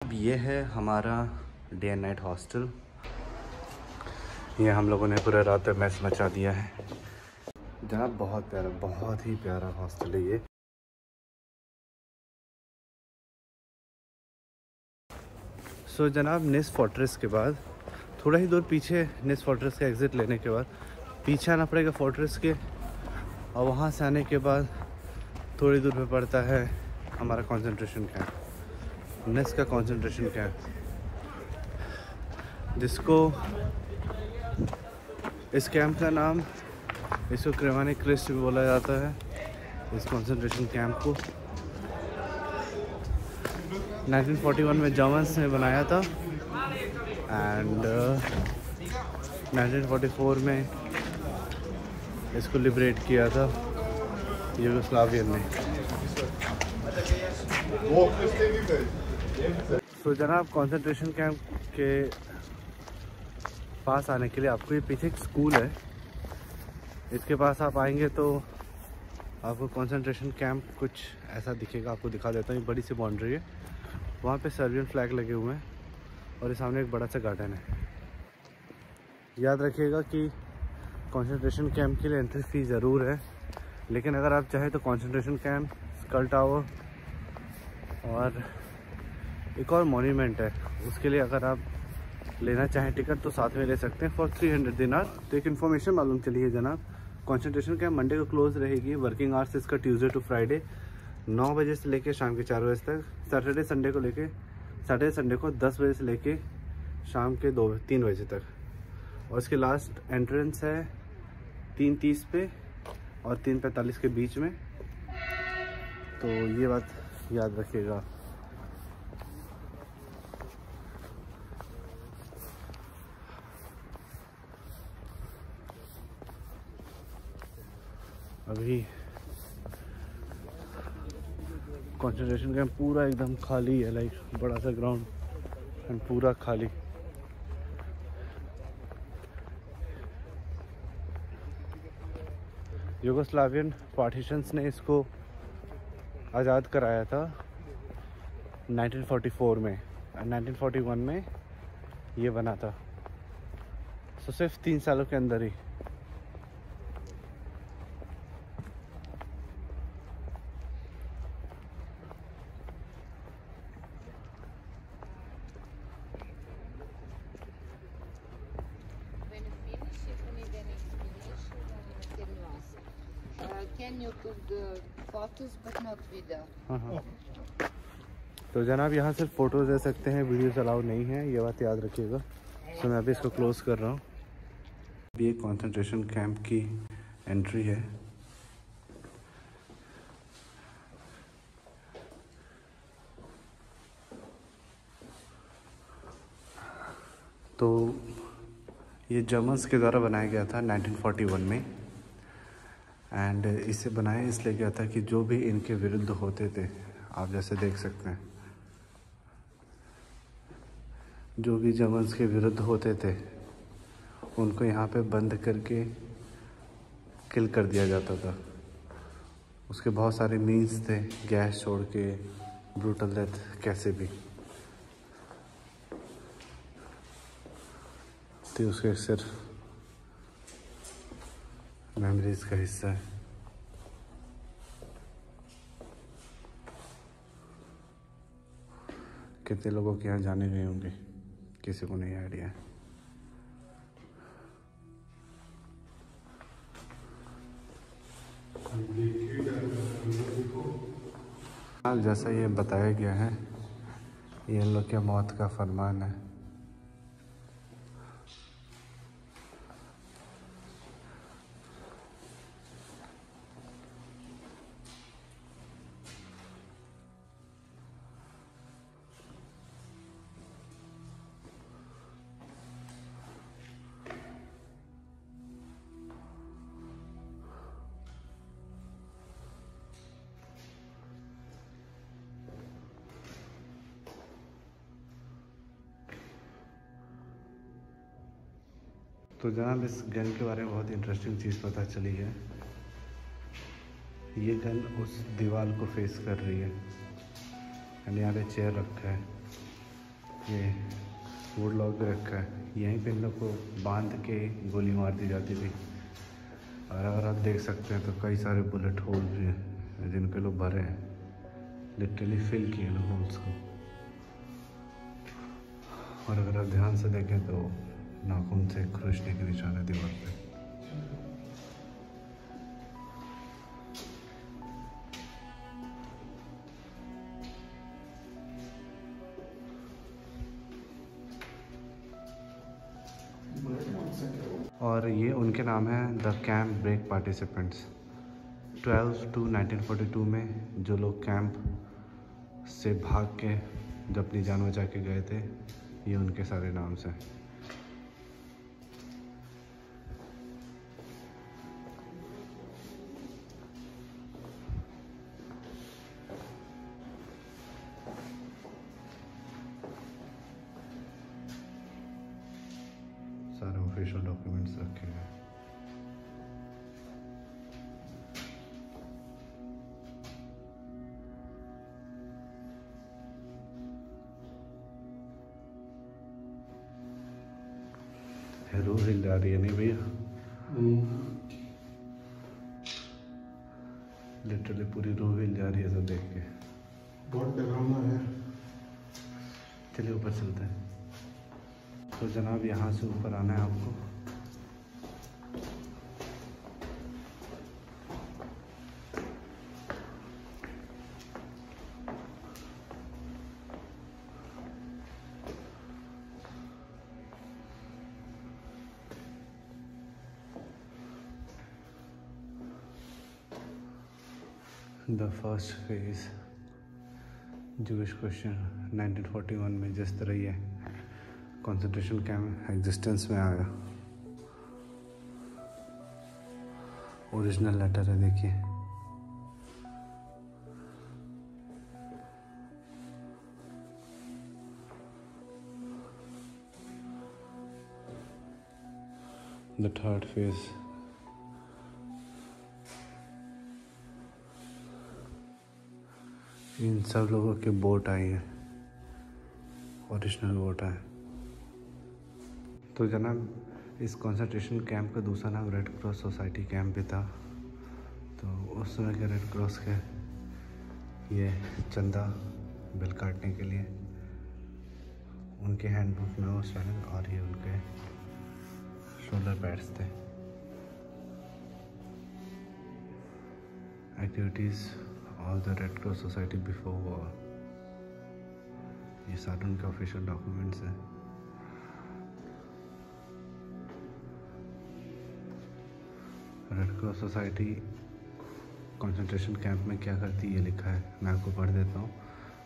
अब ये है हमारा डे एंड नाइट हॉस्टल। ये हम लोगों ने पूरे रात मैस मचा दिया है जनाब। बहुत प्यारा, बहुत ही प्यारा हॉस्टल है ये। सो जनाब, निस फोर्ट्रेस के बाद थोड़ा ही दूर पीछे, निस फोर्ट्रेस का एग्ज़िट लेने के बाद पीछे आना पड़ेगा फोर्ट्रेस के, और वहाँ से आने के बाद थोड़ी दूर पे पड़ता है हमारा कंसंट्रेशन कैंप, निस का कंसंट्रेशन कैंप, जिसको इस कैंप का नाम, इसको क्रेवानी क्रिस्ट भी बोला जाता है। इस कंसंट्रेशन कैंप को 1941 में जर्मन्स ने बनाया था एंड 1944 में इसको लिबरेट किया था यूगोस्लावियन ने। तो जनाब, कंसंट्रेशन कैंप के पास आने के लिए आपको ये पीछे एक स्कूल है, इसके पास आप आएंगे तो आपको कंसंट्रेशन कैंप कुछ ऐसा दिखेगा। आपको दिखा देता हूँ। बड़ी सी बाउंड्री है, वहाँ पे सर्बियन फ्लैग लगे हुए हैं और ये सामने एक बड़ा सा गार्डन है। याद रखिएगा कि कंसंट्रेशन कैंप के लिए एंट्री फीस ज़रूर है, लेकिन अगर आप चाहें तो कंसंट्रेशन कैंप, स्कल टावर और एक और मॉन्यूमेंट है, उसके लिए अगर आप लेना चाहें टिकट तो साथ में ले सकते हैं फॉर 300 दिनार। तो एक इन्फॉर्मेशन मालूम चली है जनाब, कंसंट्रेशन कैंप मंडे को क्लोज रहेगी। वर्किंग आवर्स इसका ट्यूसडे टू फ्राइडे 9 बजे से लेके शाम के 4 बजे तक। सैटरडे संडे को 10 बजे से लेके शाम के 3 बजे तक। और इसके लास्ट एंट्रेंस है 3:30 पे और 3:45 के बीच में, तो ये बात याद रखिएगा। अभी कंसंट्रेशन कैंप पूरा एकदम खाली है, लाइक बड़ा सा ग्राउंड एंड पूरा खाली। यूगोस्लावियन पार्टीशंस ने इसको आज़ाद कराया था 1944 में, 1941 में ये बना था। तो सिर्फ 3 सालों के अंदर ही। Can you took the photos but not video? हाँ। तो जनाब, यहाँ सिर्फ फ़ोटोज़ ले सकते हैं, वीडियोस अलाउड नहीं है, ये बात याद रखिएगा। तो मैं अभी इसको क्लोज़ कर रहा हूँ। अभी एक कंसंट्रेशन कैंप की एंट्री है। तो ये जर्मन्स के द्वारा बनाया गया था 1941 में, एंड इसे बनाया इसलिए गया था कि जो भी इनके विरुद्ध होते थे, आप जैसे देख सकते हैं, जो भी जर्मन्स के विरुद्ध होते थे उनको यहाँ पे बंद करके किल कर दिया जाता था। उसके बहुत सारे मीन्स थे, गैस छोड़ के, ब्रूटल डेथ, कैसे भी। तो उसके सिर्फ मेमोरीज का हिस्सा है। कितने लोगों के यहाँ जाने गए होंगे, किसी को नहीं आइडिया है। जैसा ये बताया गया है, ये इन लोग के मौत का फरमान है। तो जनाब, इस गन के बारे में बहुत इंटरेस्टिंग चीज़ पता चली है। ये गन उस दीवार को फेस कर रही है एंड यहाँ पे चेयर रखा है। ये फूड लॉग भी रखा है। यहीं पे इन लोग को बांध के गोली मार दी जाती थी। और अगर आप देख सकते हैं तो कई सारे बुलेट होल भी हैं जिन पे लोग भरे हैं, लिटरली फिल किए लोग होल्स को। और अगर आप ध्यान से देखें तो नाखून से खरोंचने के निशान है दीवार पे। और ये उनके नाम है the camp break participants. 12 to 1942 में जो लोग कैंप से भाग के जब अपनी जान बचा के गए थे, ये उनके सारे नाम से। सारे ऑफिशियल डॉक्यूमेंट्स रखे हैं। रूह हिल जा रही है नहीं भैया? लिटरली पूरी रूह हिल जा रही है सब देख के। बहुत डरावना है। चलिए ऊपर चलते हैं। तो जनाब यहाँ से ऊपर आना है आपको। The first phase Jewish question 1941 में जिस तरह ये कंसंट्रेशन कैंप एग्जिस्टेंस में आया, ओरिजिनल लेटर है देखिए। द थर्ड फेज इन सब लोगों के बोट आई है, ओरिजिनल बोट है। तो जनाब इस कंसंट्रेशन कैंप का दूसरा नाम रेड क्रॉस सोसाइटी कैंप भी था। तो उस समय के रेड क्रॉस के ये चंदा बिल काटने के लिए उनके हैंडबुक में वो शामिल, और ये उनके शोल्डर पैड्स थे। Activities of the red cross society before war, ये सारे उनके ऑफिशियल डॉक्यूमेंट्स हैं। Red cross society concentration camp में क्या करती है ये लिखा है, मैं आपको पढ़ देता हूँ।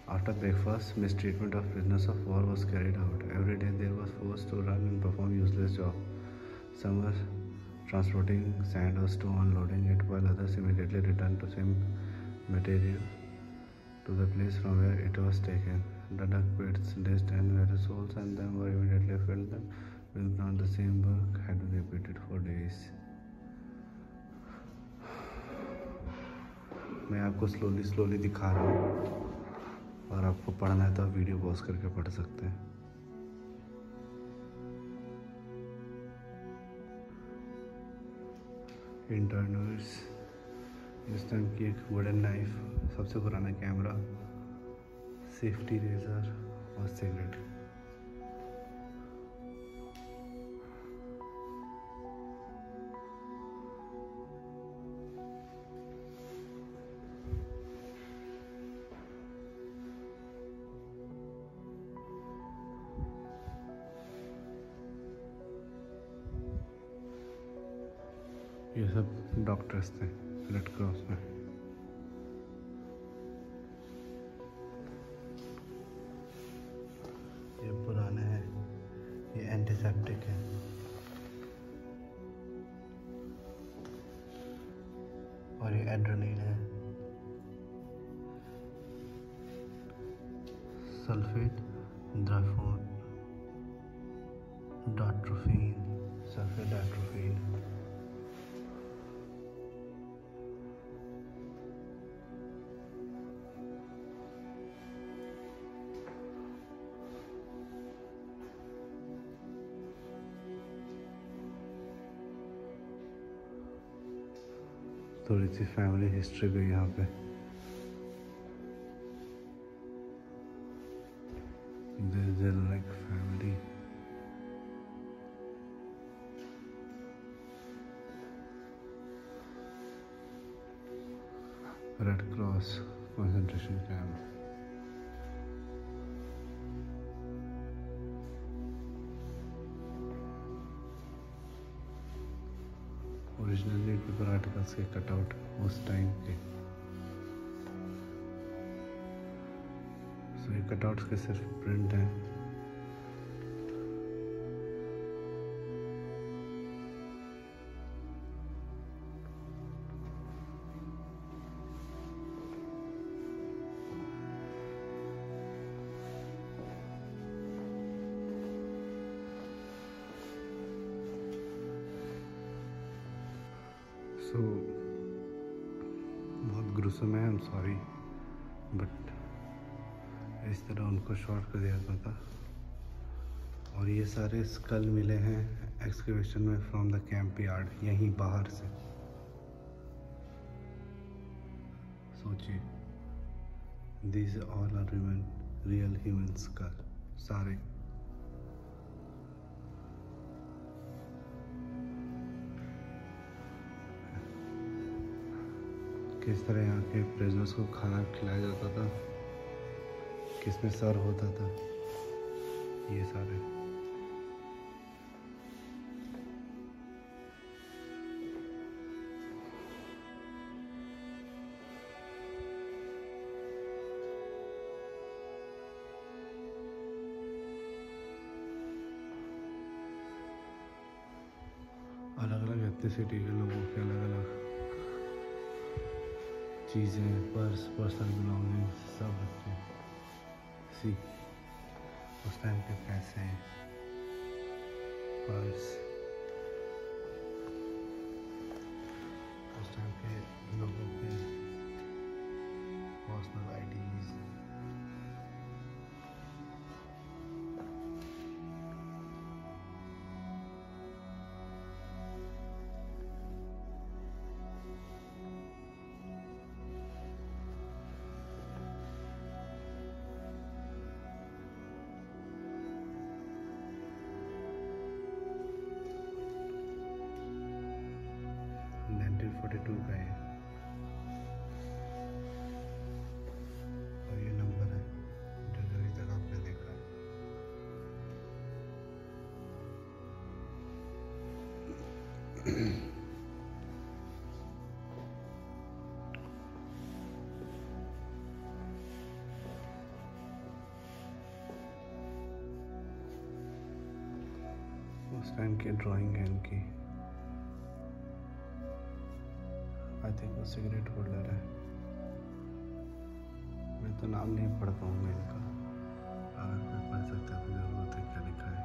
After breakfast mistreatment of prisoners of war was carried out. Every day they was forced to run and perform useless job. Some were transporting sand or stone, unloading it, while others immediately returned to same material to the place from where it was taken. The duck pits, dust and various holes and them were immediately filled them with ground. The same work had been repeated for days. मैं आपको slowly दिखा रहा हूँ और आपको पढ़ना है तो आप वीडियो पॉज करके पढ़ सकते हैं। इंटरनल्स इस टाइम की एक वुडन नाइफ, सबसे पुराना कैमरा, सेफ्टी रेजर और सिगरेट। ये सब डॉक्टर्स थे रेड क्रॉस में। ये पुराने हैं, ये एंटीसेप्टिक है। और ये एड्रेनालिन है, सल्फेट, ड्राइफोन, डाट्रोफिन, सल्फेट डाट्रोफिन। थोड़ी सी फैमिली हिस्ट्री भी यहाँ पे। Like family, red cross concentration camp. Original newspaper articles के कटआउट उस टाइम के। सो ये कटआउट्स के सिर्फ प्रिंट हैं। सो बहुत ग्रुसम है, आई एम सॉरी, बट इस तरह उनको शॉर्ट कर दिया जाता था। और ये सारे स्कल मिले हैं एक्सकवेशन में फ्रॉम द कैंप यार्ड, यहीं बाहर से। सोचिए, these all are real human skull, सारे। किस तरह यहाँ के प्रिजनर्स को खाना खिलाया जाता था, किसमें सर्व होता था, ये सारे। अलग अलग एथनिसिटी के लोगों के अलग अलग चीज़ें, पर्स, पर्सनल बिलोंगिंग्स सब रखते हैं। सी उस टाइम के पैसे, पर्स, उस टाइम के लोगों के पर्सनल आईडीज। का है और ये नंबर है जो अभी तक आपने देखा है। उस टाइम की ड्राइंग है इनकी। आई थिंक वो सिगरेट होल्डर है। मैं तो नाम नहीं पढ़ पाऊँगा इनका, अगर कोई पढ़ सकता है तो जरूर बताइए क्या लिखा है।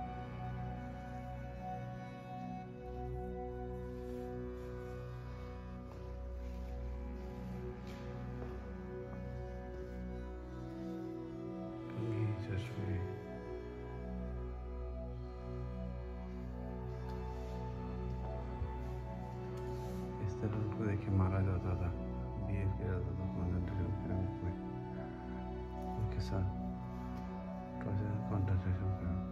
इस तरह उनको देखिए मारा जाता था, बिहेव किया जाता था कंसंट्रेशन कैंप में उनके साथ, कंसंट्रेशन कैंप।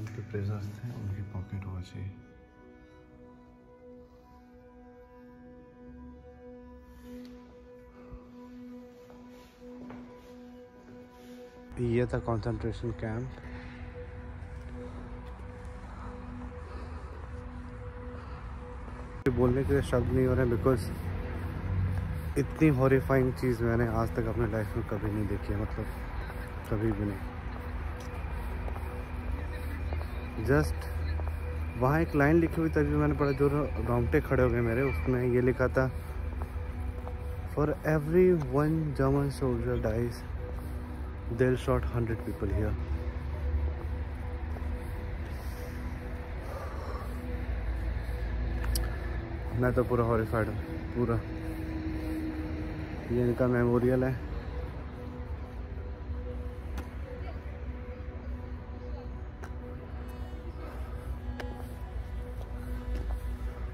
इंग्लैंड के प्रिजनर्स थे, उनकी पॉकेट वॉच है। ये था कंसंट्रेशन कैंप। बोलने के लिए शब्द नहीं हो रहे बिकॉज इतनी हॉरिफाइंग चीज़ मैंने आज तक अपने लाइफ में कभी नहीं देखी है, मतलब कभी भी नहीं। जस्ट वहाँ एक लाइन लिखी हुई तभी मैंने पढ़ा, जो रोंगटे खड़े हो गए मेरे। उसमें ये लिखा था, for every one German soldier dies they'll shot 100 people here। मैं तो पूरा हॉरिफाइड हूँ पूरा। ये इनका मेमोरियल है।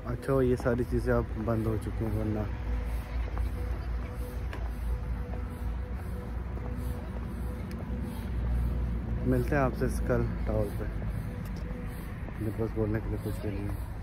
अच्छा, ये सारी चीज़ें अब बंद हो चुकी हैं, वरना मिलते हैं आपसे कल टावर पे। मेरे पास बोलने के लिए कुछ भी नहीं है।